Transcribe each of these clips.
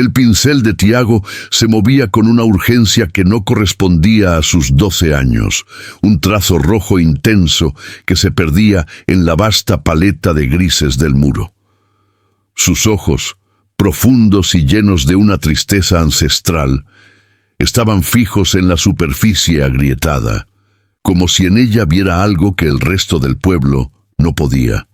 El pincel de Tiago se movía con una urgencia que no correspondía a sus 12 años, un trazo rojo intenso que se perdía en la vasta paleta de grises del muro. Sus ojos, profundos y llenos de una tristeza ancestral, estaban fijos en la superficie agrietada, como si en ella viera algo que el resto del pueblo no podía.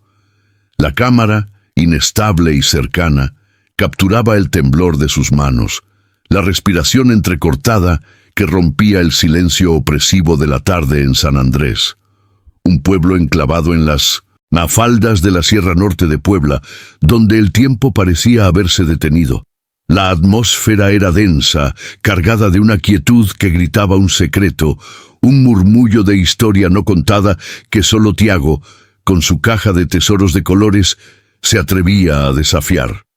La cámara, inestable y cercana, capturaba el temblor de sus manos, la respiración entrecortada que rompía el silencio opresivo de la tarde en San Andrés, un pueblo enclavado en las faldas de la Sierra Norte de Puebla, donde el tiempo parecía haberse detenido. La atmósfera era densa, cargada de una quietud que gritaba un secreto, un murmullo de historia no contada que solo Tiago, con su caja de tesoros de colores, se atrevía a desafiar.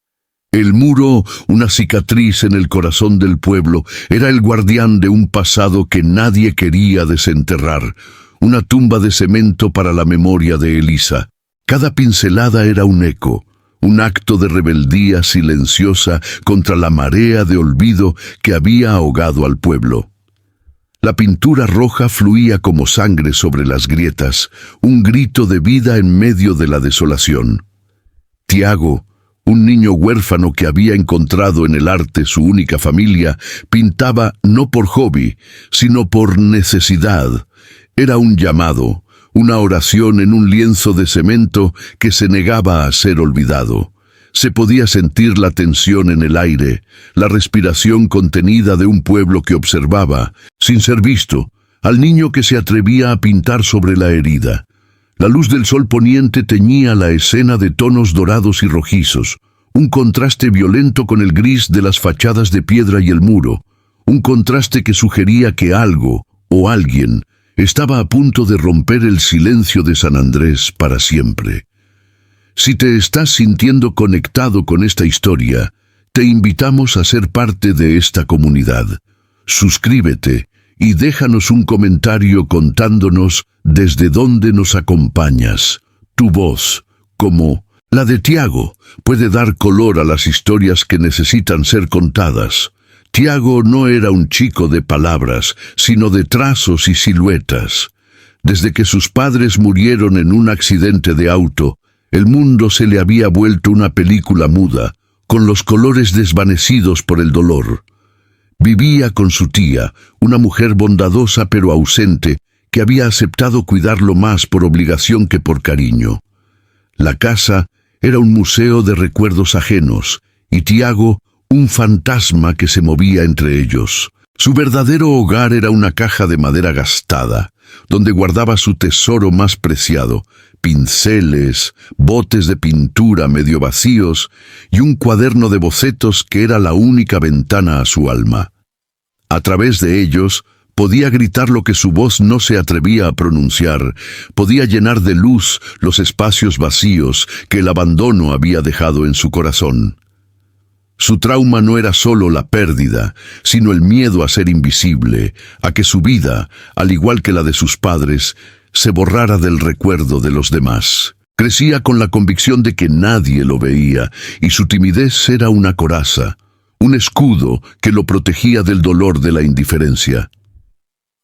El muro, una cicatriz en el corazón del pueblo, era el guardián de un pasado que nadie quería desenterrar, una tumba de cemento para la memoria de Elisa. Cada pincelada era un eco, un acto de rebeldía silenciosa contra la marea de olvido que había ahogado al pueblo. La pintura roja fluía como sangre sobre las grietas, un grito de vida en medio de la desolación. Tiago, un niño huérfano que había encontrado en el arte su única familia, pintaba no por hobby, sino por necesidad. Era un llamado, una oración en un lienzo de cemento que se negaba a ser olvidado. Se podía sentir la tensión en el aire, la respiración contenida de un pueblo que observaba, sin ser visto, al niño que se atrevía a pintar sobre la herida. La luz del sol poniente teñía la escena de tonos dorados y rojizos, un contraste violento con el gris de las fachadas de piedra y el muro, un contraste que sugería que algo, o alguien, estaba a punto de romper el silencio de San Andrés para siempre. Si te estás sintiendo conectado con esta historia, te invitamos a ser parte de esta comunidad. Suscríbete y déjanos un comentario contándonos desde dónde nos acompañas. Tu voz, como la de Tiago, puede dar color a las historias que necesitan ser contadas. Tiago no era un chico de palabras, sino de trazos y siluetas. Desde que sus padres murieron en un accidente de auto, el mundo se le había vuelto una película muda, con los colores desvanecidos por el dolor. Vivía con su tía, una mujer bondadosa pero ausente, que había aceptado cuidarlo más por obligación que por cariño. La casa era un museo de recuerdos ajenos, y Tiago, un fantasma que se movía entre ellos. Su verdadero hogar era una caja de madera gastada, donde guardaba su tesoro más preciado, pinceles, botes de pintura medio vacíos y un cuaderno de bocetos que era la única ventana a su alma. A través de ellos podía gritar lo que su voz no se atrevía a pronunciar, podía llenar de luz los espacios vacíos que el abandono había dejado en su corazón. Su trauma no era solo la pérdida, sino el miedo a ser invisible, a que su vida, al igual que la de sus padres, se borrara del recuerdo de los demás. Crecía con la convicción de que nadie lo veía, y su timidez era una coraza, un escudo que lo protegía del dolor de la indiferencia.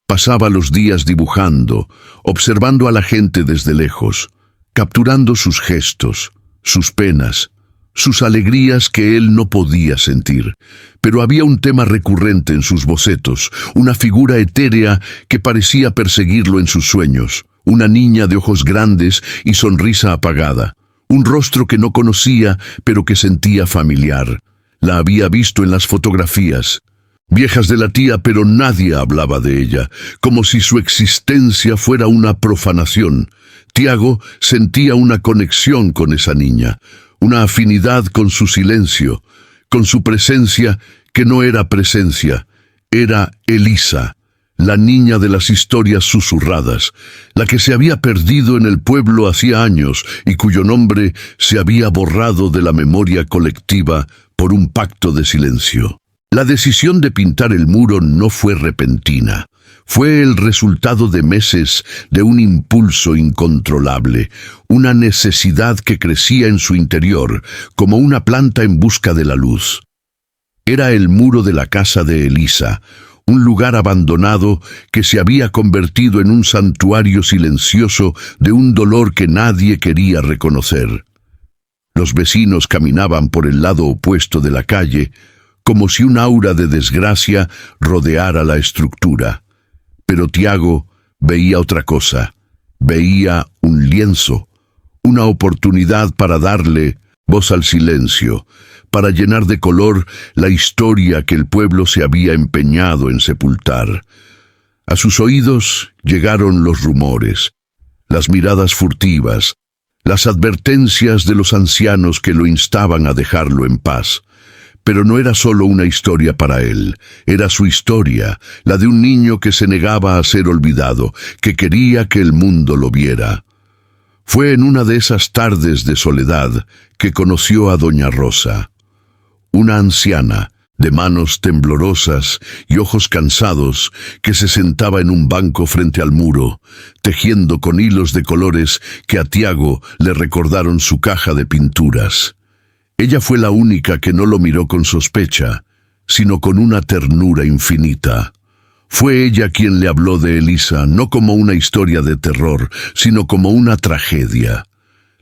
Pasaba los días dibujando, observando a la gente desde lejos, capturando sus gestos, sus penas, sus alegrías que él no podía sentir. Pero había un tema recurrente en sus bocetos, una figura etérea que parecía perseguirlo en sus sueños, una niña de ojos grandes y sonrisa apagada, un rostro que no conocía pero que sentía familiar. La había visto en las fotografías, viejas de la tía, pero nadie hablaba de ella, como si su existencia fuera una profanación. Tiago sentía una conexión con esa niña, una afinidad con su silencio, con su presencia que no era presencia, era Elisa, la niña de las historias susurradas, la que se había perdido en el pueblo hacía años y cuyo nombre se había borrado de la memoria colectiva por un pacto de silencio. La decisión de pintar el muro no fue repentina. Fue el resultado de meses de un impulso incontrolable, una necesidad que crecía en su interior como una planta en busca de la luz. Era el muro de la casa de Elisa, un lugar abandonado que se había convertido en un santuario silencioso de un dolor que nadie quería reconocer. Los vecinos caminaban por el lado opuesto de la calle, como si un aura de desgracia rodeara la estructura. Pero Tiago veía otra cosa. Veía un lienzo, una oportunidad para darle voz al silencio, para llenar de color la historia que el pueblo se había empeñado en sepultar. A sus oídos llegaron los rumores, las miradas furtivas, las advertencias de los ancianos que lo instaban a dejarlo en paz. Pero no era solo una historia para él, era su historia, la de un niño que se negaba a ser olvidado, que quería que el mundo lo viera. Fue en una de esas tardes de soledad que conoció a doña Rosa, una anciana, de manos temblorosas y ojos cansados, que se sentaba en un banco frente al muro, tejiendo con hilos de colores que a Tiago le recordaron su caja de pinturas. Ella fue la única que no lo miró con sospecha, sino con una ternura infinita. Fue ella quien le habló de Elisa, no como una historia de terror, sino como una tragedia.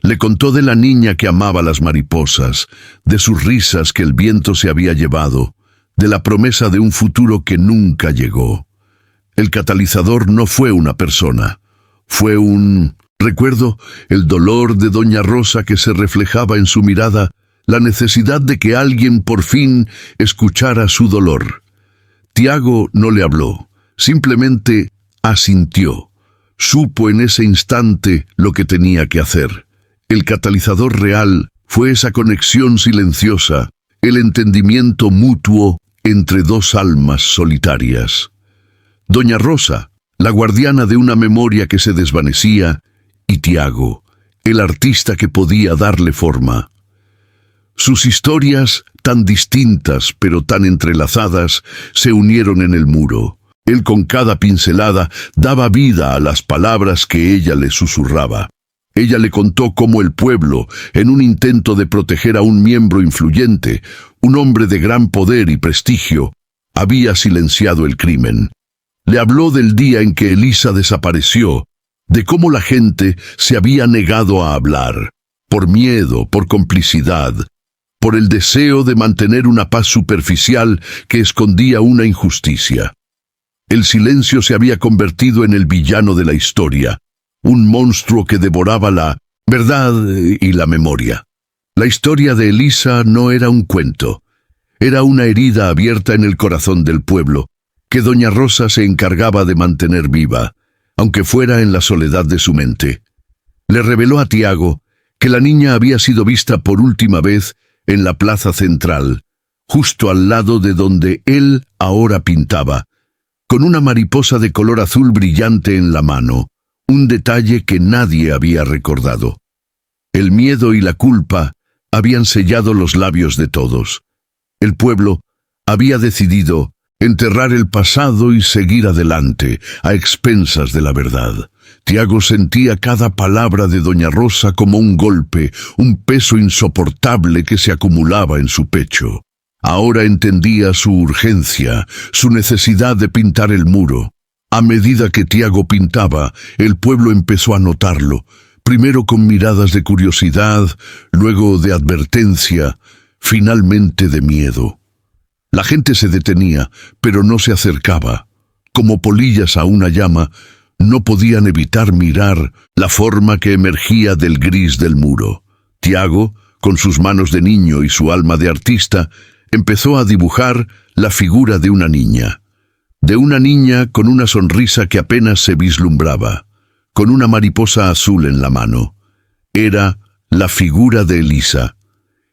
Le contó de la niña que amaba las mariposas, de sus risas que el viento se había llevado, de la promesa de un futuro que nunca llegó. El catalizador no fue una persona, fue un... Recuerdo el dolor de doña Rosa que se reflejaba en su mirada, la necesidad de que alguien por fin escuchara su dolor. Tiago no le habló, simplemente asintió. Supo en ese instante lo que tenía que hacer. El catalizador real fue esa conexión silenciosa, el entendimiento mutuo entre dos almas solitarias. Doña Rosa, la guardiana de una memoria que se desvanecía, y Tiago, el artista que podía darle forma. Sus historias, tan distintas pero tan entrelazadas, se unieron en el muro. Él con cada pincelada daba vida a las palabras que ella le susurraba. Ella le contó cómo el pueblo, en un intento de proteger a un miembro influyente, un hombre de gran poder y prestigio, había silenciado el crimen. Le habló del día en que Elisa desapareció, de cómo la gente se había negado a hablar, por miedo, por complicidad, por el deseo de mantener una paz superficial que escondía una injusticia. El silencio se había convertido en el villano de la historia, un monstruo que devoraba la verdad y la memoria. La historia de Elisa no era un cuento, era una herida abierta en el corazón del pueblo, que doña Rosa se encargaba de mantener viva, aunque fuera en la soledad de su mente. Le reveló a Tiago que la niña había sido vista por última vez en la plaza central, justo al lado de donde él ahora pintaba, con una mariposa de color azul brillante en la mano, un detalle que nadie había recordado. El miedo y la culpa habían sellado los labios de todos. El pueblo había decidido enterrar el pasado y seguir adelante, a expensas de la verdad. Tiago sentía cada palabra de doña Rosa como un golpe, un peso insoportable que se acumulaba en su pecho. Ahora entendía su urgencia, su necesidad de pintar el muro. A medida que Tiago pintaba, el pueblo empezó a notarlo, primero con miradas de curiosidad, luego de advertencia, finalmente de miedo. La gente se detenía, pero no se acercaba. Como polillas a una llama, no podían evitar mirar la forma que emergía del gris del muro. Tiago, con sus manos de niño y su alma de artista, empezó a dibujar la figura de una niña. De una niña con una sonrisa que apenas se vislumbraba, con una mariposa azul en la mano. Era la figura de Elisa.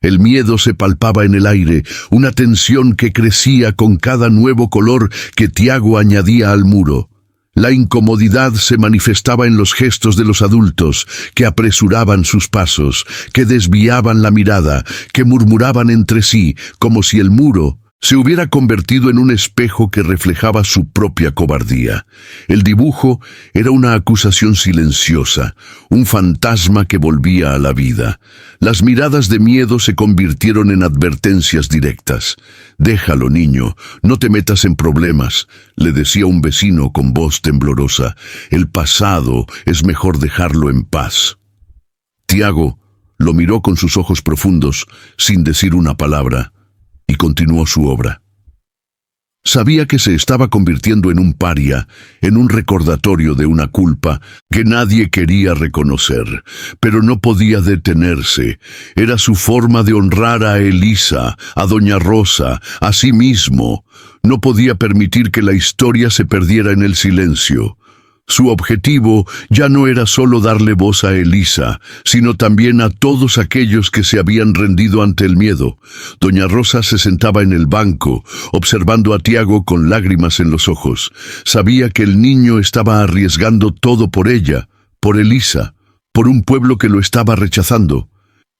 El miedo se palpaba en el aire, una tensión que crecía con cada nuevo color que Tiago añadía al muro. La incomodidad se manifestaba en los gestos de los adultos, que apresuraban sus pasos, que desviaban la mirada, que murmuraban entre sí, como si el muro Se hubiera convertido en un espejo que reflejaba su propia cobardía. El dibujo era una acusación silenciosa, un fantasma que volvía a la vida. Las miradas de miedo se convirtieron en advertencias directas. «Déjalo, niño, no te metas en problemas», le decía un vecino con voz temblorosa. «El pasado es mejor dejarlo en paz». Tiago lo miró con sus ojos profundos, sin decir una palabra, y continuó su obra. Sabía que se estaba convirtiendo en un paria, en un recordatorio de una culpa que nadie quería reconocer, pero no podía detenerse. Era su forma de honrar a Elisa, a Doña Rosa, a sí mismo. No podía permitir que la historia se perdiera en el silencio. Su objetivo ya no era solo darle voz a Elisa, sino también a todos aquellos que se habían rendido ante el miedo. Doña Rosa se sentaba en el banco, observando a Tiago con lágrimas en los ojos. Sabía que el niño estaba arriesgando todo por ella, por Elisa, por un pueblo que lo estaba rechazando.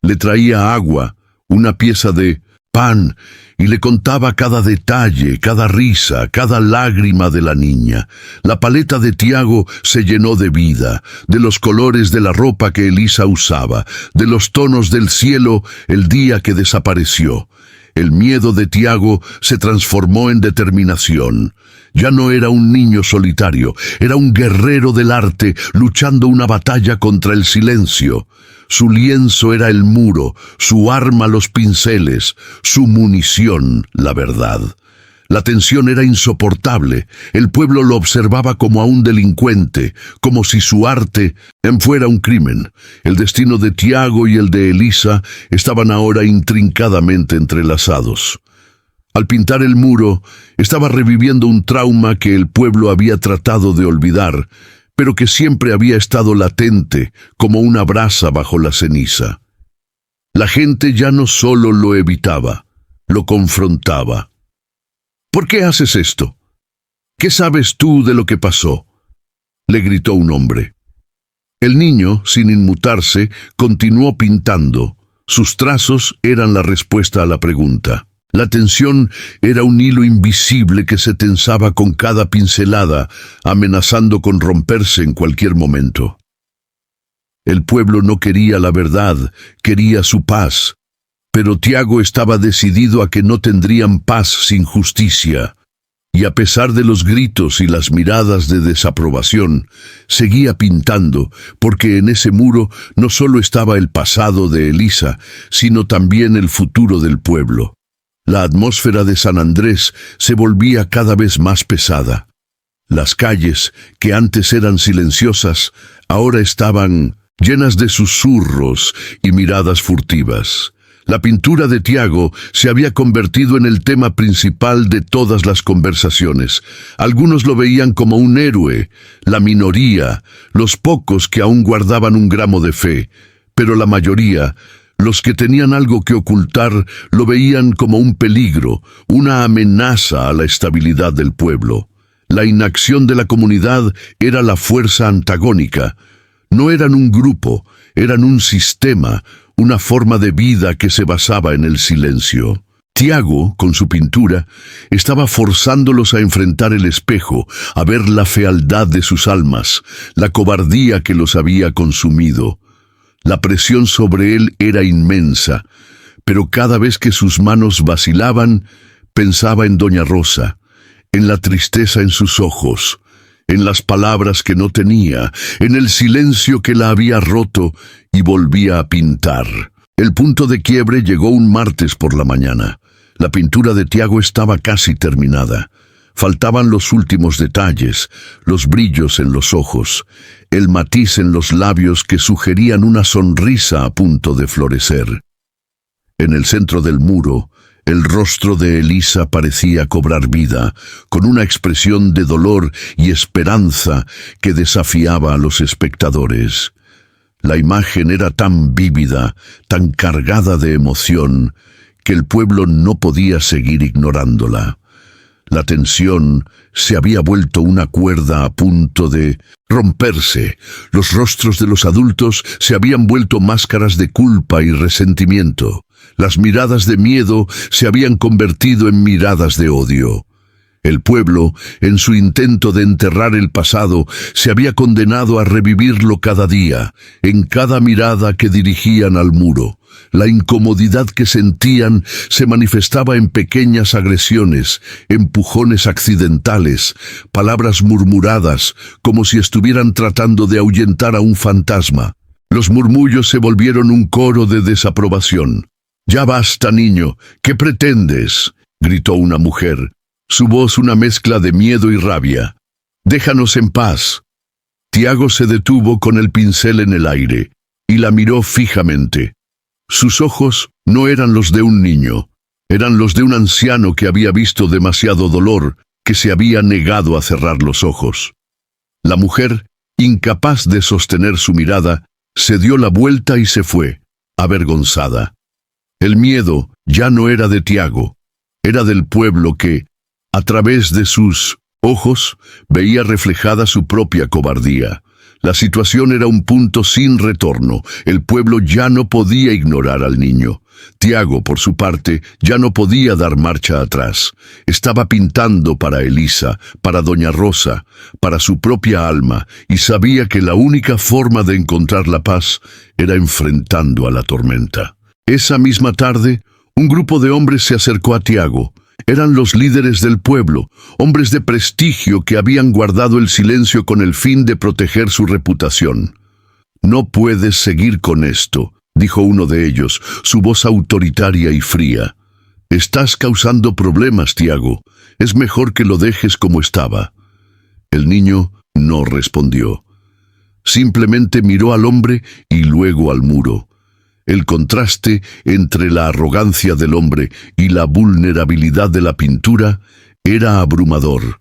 Le traía agua, una pieza de pan, y le contaba cada detalle, cada risa, cada lágrima de la niña. La paleta de Tiago se llenó de vida, de los colores de la ropa que Elisa usaba, de los tonos del cielo el día que desapareció. El miedo de Tiago se transformó en determinación. Ya no era un niño solitario, era un guerrero del arte luchando una batalla contra el silencio. Su lienzo era el muro, su arma los pinceles, su munición la verdad. La tensión era insoportable. El pueblo lo observaba como a un delincuente, como si su arte fuera un crimen. El destino de Tiago y el de Elisa estaban ahora intrincadamente entrelazados. Al pintar el muro, estaba reviviendo un trauma que el pueblo había tratado de olvidar, pero que siempre había estado latente, como una brasa bajo la ceniza. La gente ya no solo lo evitaba, lo confrontaba. «¿Por qué haces esto? ¿Qué sabes tú de lo que pasó?», le gritó un hombre. El niño, sin inmutarse, continuó pintando. Sus trazos eran la respuesta a la pregunta. La tensión era un hilo invisible que se tensaba con cada pincelada, amenazando con romperse en cualquier momento. El pueblo no quería la verdad, quería su paz. Pero Tiago estaba decidido a que no tendrían paz sin justicia. Y a pesar de los gritos y las miradas de desaprobación, seguía pintando, porque en ese muro no solo estaba el pasado de Elisa, sino también el futuro del pueblo. La atmósfera de San Andrés se volvía cada vez más pesada. Las calles, que antes eran silenciosas, ahora estaban llenas de susurros y miradas furtivas. La pintura de Tiago se había convertido en el tema principal de todas las conversaciones. Algunos lo veían como un héroe, la minoría, los pocos que aún guardaban un gramo de fe, pero la mayoría, los que tenían algo que ocultar, lo veían como un peligro, una amenaza a la estabilidad del pueblo. La inacción de la comunidad era la fuerza antagónica. No eran un grupo, eran un sistema, una forma de vida que se basaba en el silencio. Tiago, con su pintura, estaba forzándolos a enfrentar el espejo, a ver la fealdad de sus almas, la cobardía que los había consumido. La presión sobre él era inmensa, pero cada vez que sus manos vacilaban, pensaba en Doña Rosa, en la tristeza en sus ojos, en las palabras que no tenía, en el silencio que la había roto, y volvía a pintar. El punto de quiebre llegó un martes por la mañana. La pintura de Tiago estaba casi terminada. Faltaban los últimos detalles, los brillos en los ojos, el matiz en los labios que sugerían una sonrisa a punto de florecer. En el centro del muro, el rostro de Elisa parecía cobrar vida, con una expresión de dolor y esperanza que desafiaba a los espectadores. La imagen era tan vívida, tan cargada de emoción, que el pueblo no podía seguir ignorándola. La tensión se había vuelto una cuerda a punto de romperse. Los rostros de los adultos se habían vuelto máscaras de culpa y resentimiento. Las miradas de miedo se habían convertido en miradas de odio. El pueblo, en su intento de enterrar el pasado, se había condenado a revivirlo cada día, en cada mirada que dirigían al muro. La incomodidad que sentían se manifestaba en pequeñas agresiones, empujones accidentales, palabras murmuradas, como si estuvieran tratando de ahuyentar a un fantasma. Los murmullos se volvieron un coro de desaprobación. «Ya basta, niño, ¿qué pretendes?», gritó una mujer, su voz una mezcla de miedo y rabia. «Déjanos en paz». Tiago se detuvo con el pincel en el aire y la miró fijamente. Sus ojos no eran los de un niño, eran los de un anciano que había visto demasiado dolor, que se había negado a cerrar los ojos. La mujer, incapaz de sostener su mirada, se dio la vuelta y se fue, avergonzada. El miedo ya no era de Tiago, era del pueblo que, a través de sus ojos, veía reflejada su propia cobardía. La situación era un punto sin retorno. El pueblo ya no podía ignorar al niño. Tiago, por su parte, ya no podía dar marcha atrás. Estaba pintando para Elisa, para Doña Rosa, para su propia alma, y sabía que la única forma de encontrar la paz era enfrentando a la tormenta. Esa misma tarde, un grupo de hombres se acercó a Tiago. Eran los líderes del pueblo, hombres de prestigio que habían guardado el silencio con el fin de proteger su reputación. «No puedes seguir con esto», dijo uno de ellos, su voz autoritaria y fría. «Estás causando problemas, Tiago. Es mejor que lo dejes como estaba». El niño no respondió. Simplemente miró al hombre y luego al muro. El contraste entre la arrogancia del hombre y la vulnerabilidad de la pintura era abrumador.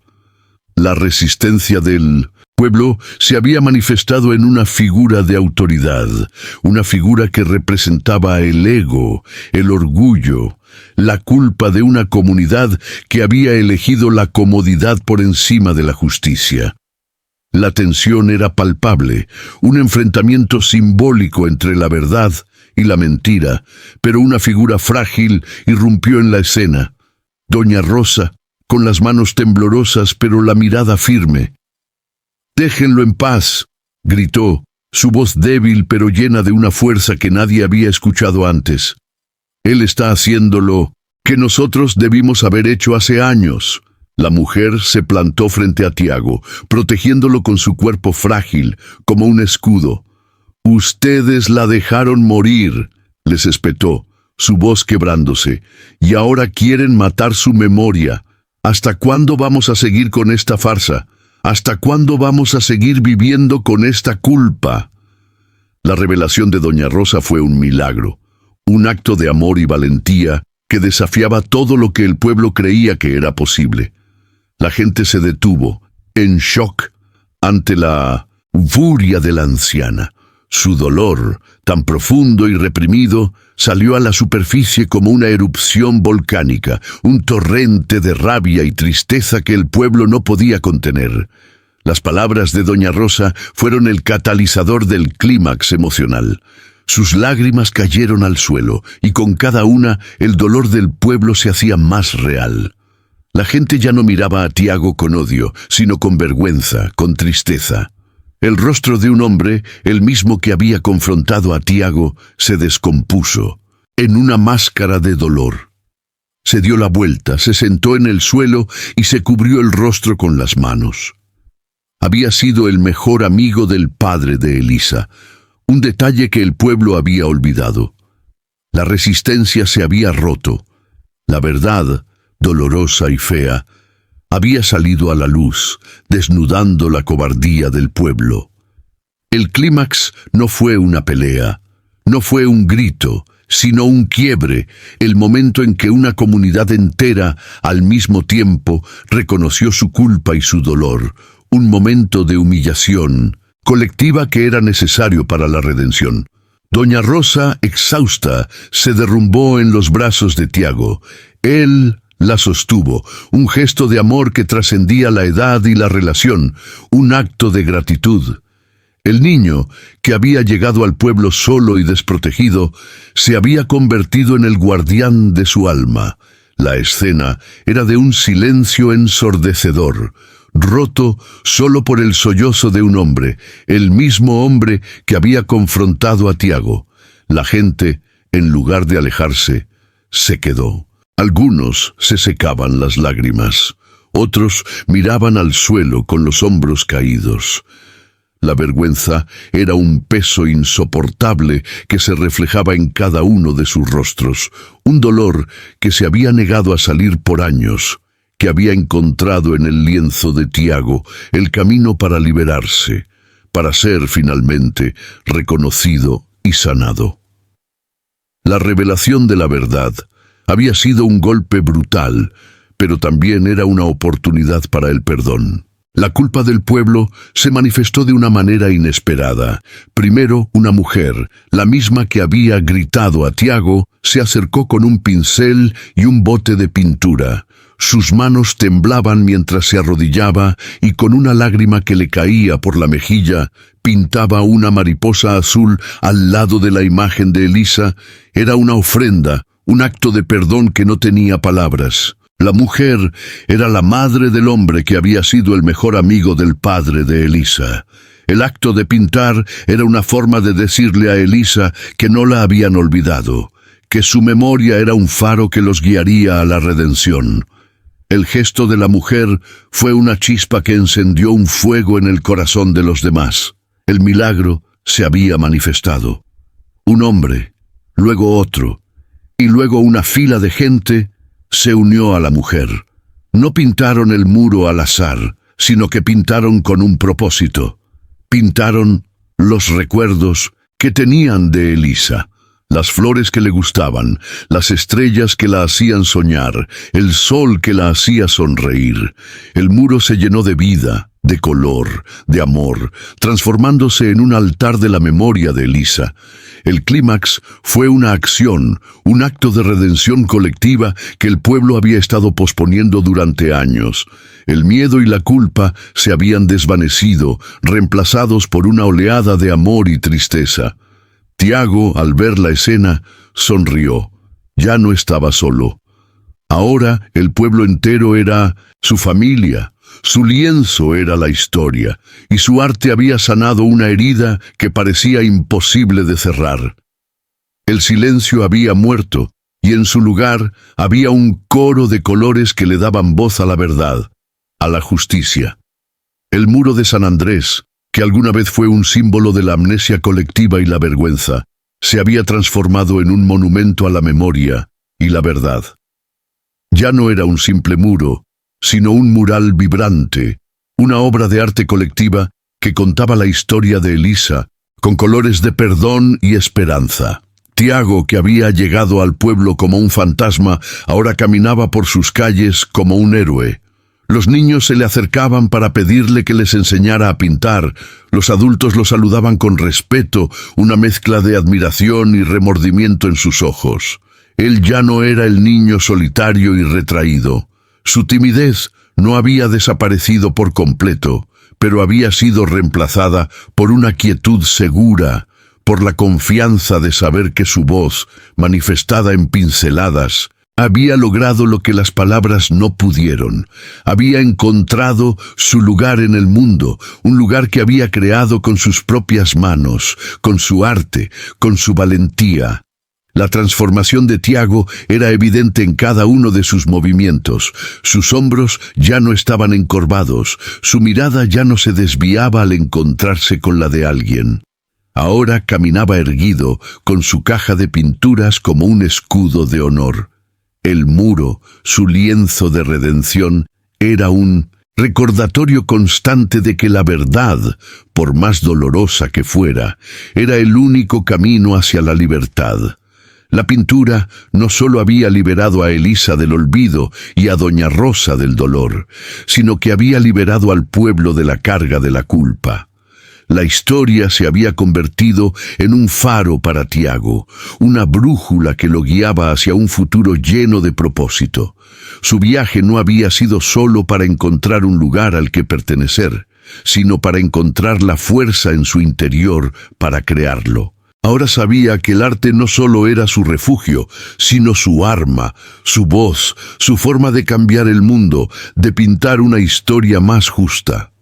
La resistencia del pueblo se había manifestado en una figura de autoridad, una figura que representaba el ego, el orgullo, la culpa de una comunidad que había elegido la comodidad por encima de la justicia. La tensión era palpable, un enfrentamiento simbólico entre la verdad y la mentira, pero una figura frágil irrumpió en la escena. Doña Rosa, con las manos temblorosas pero la mirada firme. «Déjenlo en paz», gritó, su voz débil pero llena de una fuerza que nadie había escuchado antes. «Él está haciendo lo que nosotros debimos haber hecho hace años». La mujer se plantó frente a Tiago, protegiéndolo con su cuerpo frágil, como un escudo. «Ustedes la dejaron morir», les espetó, su voz quebrándose, «y ahora quieren matar su memoria. ¿Hasta cuándo vamos a seguir con esta farsa? ¿Hasta cuándo vamos a seguir viviendo con esta culpa?» La revelación de Doña Rosa fue un milagro, un acto de amor y valentía que desafiaba todo lo que el pueblo creía que era posible. La gente se detuvo, en shock, ante la furia de la anciana. Su dolor, tan profundo y reprimido, salió a la superficie como una erupción volcánica, un torrente de rabia y tristeza que el pueblo no podía contener. Las palabras de Doña Rosa fueron el catalizador del clímax emocional. Sus lágrimas cayeron al suelo, y con cada una el dolor del pueblo se hacía más real. La gente ya no miraba a Tiago con odio, sino con vergüenza, con tristeza. El rostro de un hombre, el mismo que había confrontado a Tiago, se descompuso, en una máscara de dolor. Se dio la vuelta, se sentó en el suelo y se cubrió el rostro con las manos. Había sido el mejor amigo del padre de Elisa, un detalle que el pueblo había olvidado. La resistencia se había roto. La verdad, dolorosa y fea, había salido a la luz, desnudando la cobardía del pueblo. El clímax no fue una pelea, no fue un grito, sino un quiebre, el momento en que una comunidad entera, al mismo tiempo, reconoció su culpa y su dolor, un momento de humillación colectiva que era necesario para la redención. Doña Rosa, exhausta, se derrumbó en los brazos de Tiago. Él la sostuvo, un gesto de amor que trascendía la edad y la relación, un acto de gratitud. El niño, que había llegado al pueblo solo y desprotegido, se había convertido en el guardián de su alma. La escena era de un silencio ensordecedor, roto solo por el sollozo de un hombre, el mismo hombre que había confrontado a Tiago. La gente, en lugar de alejarse, se quedó. Algunos se secaban las lágrimas, otros miraban al suelo con los hombros caídos. La vergüenza era un peso insoportable que se reflejaba en cada uno de sus rostros, un dolor que se había negado a salir por años, que había encontrado en el lienzo de Tiago el camino para liberarse, para ser finalmente reconocido y sanado. La revelación de la verdad había sido un golpe brutal, pero también era una oportunidad para el perdón. La culpa del pueblo se manifestó de una manera inesperada. Primero, una mujer, la misma que había gritado a Tiago, se acercó con un pincel y un bote de pintura. Sus manos temblaban mientras se arrodillaba y con una lágrima que le caía por la mejilla, pintaba una mariposa azul al lado de la imagen de Elisa. Era una ofrenda, un acto de perdón que no tenía palabras. La mujer era la madre del hombre que había sido el mejor amigo del padre de Elisa. El acto de pintar era una forma de decirle a Elisa que no la habían olvidado, que su memoria era un faro que los guiaría a la redención. El gesto de la mujer fue una chispa que encendió un fuego en el corazón de los demás. El milagro se había manifestado. Un hombre, luego otro, y luego una fila de gente se unió a la mujer. No pintaron el muro al azar, sino que pintaron con un propósito. Pintaron los recuerdos que tenían de Elisa, las flores que le gustaban, las estrellas que la hacían soñar, el sol que la hacía sonreír. El muro se llenó de vida, de color, de amor, transformándose en un altar de la memoria de Elisa. El clímax fue una acción, un acto de redención colectiva que el pueblo había estado posponiendo durante años. El miedo y la culpa se habían desvanecido, reemplazados por una oleada de amor y tristeza. Tiago, al ver la escena, sonrió. Ya no estaba solo. Ahora el pueblo entero era su familia. Su lienzo era la historia, y su arte había sanado una herida que parecía imposible de cerrar. El silencio había muerto, y en su lugar había un coro de colores que le daban voz a la verdad, a la justicia. El muro de San Andrés, que alguna vez fue un símbolo de la amnesia colectiva y la vergüenza, se había transformado en un monumento a la memoria y la verdad. Ya no era un simple muro, sino un mural vibrante, una obra de arte colectiva que contaba la historia de Elisa, con colores de perdón y esperanza. Tiago, que había llegado al pueblo como un fantasma, ahora caminaba por sus calles como un héroe. Los niños se le acercaban para pedirle que les enseñara a pintar. Los adultos lo saludaban con respeto, una mezcla de admiración y remordimiento en sus ojos. Él ya no era el niño solitario y retraído. Su timidez no había desaparecido por completo, pero había sido reemplazada por una quietud segura, por la confianza de saber que su voz, manifestada en pinceladas, había logrado lo que las palabras no pudieron. Había encontrado su lugar en el mundo, un lugar que había creado con sus propias manos, con su arte, con su valentía. La transformación de Tiago era evidente en cada uno de sus movimientos. Sus hombros ya no estaban encorvados, su mirada ya no se desviaba al encontrarse con la de alguien. Ahora caminaba erguido, con su caja de pinturas como un escudo de honor. El muro, su lienzo de redención, era un recordatorio constante de que la verdad, por más dolorosa que fuera, era el único camino hacia la libertad. La pintura no solo había liberado a Elisa del olvido y a Doña Rosa del dolor, sino que había liberado al pueblo de la carga de la culpa. La historia se había convertido en un faro para Tiago, una brújula que lo guiaba hacia un futuro lleno de propósito. Su viaje no había sido solo para encontrar un lugar al que pertenecer, sino para encontrar la fuerza en su interior para crearlo. Ahora sabía que el arte no solo era su refugio, sino su arma, su voz, su forma de cambiar el mundo, de pintar una historia más justa.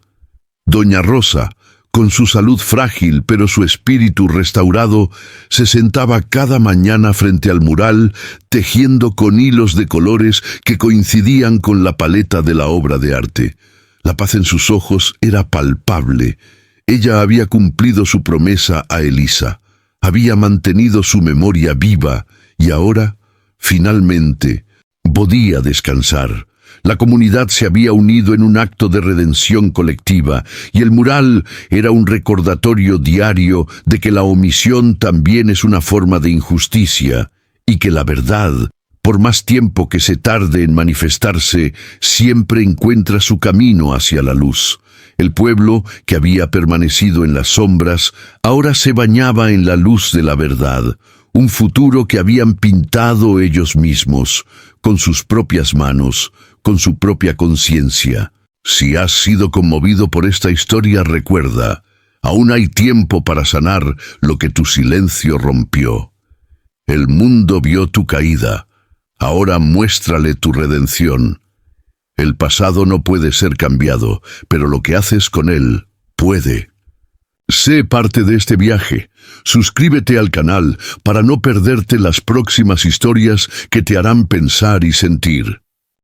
Doña Rosa, con su salud frágil pero su espíritu restaurado, se sentaba cada mañana frente al mural, tejiendo con hilos de colores que coincidían con la paleta de la obra de arte. La paz en sus ojos era palpable. Ella había cumplido su promesa a Elisa. Había mantenido su memoria viva y ahora, finalmente, podía descansar. La comunidad se había unido en un acto de redención colectiva y el mural era un recordatorio diario de que la omisión también es una forma de injusticia y que la verdad, por más tiempo que se tarde en manifestarse, siempre encuentra su camino hacia la luz. El pueblo, que había permanecido en las sombras, ahora se bañaba en la luz de la verdad, un futuro que habían pintado ellos mismos, con sus propias manos, con su propia conciencia. Si has sido conmovido por esta historia, recuerda, aún hay tiempo para sanar lo que tu silencio rompió. El mundo vio tu caída, ahora muéstrale tu redención. El pasado no puede ser cambiado, pero lo que haces con él puede. Sé parte de este viaje. Suscríbete al canal para no perderte las próximas historias que te harán pensar y sentir.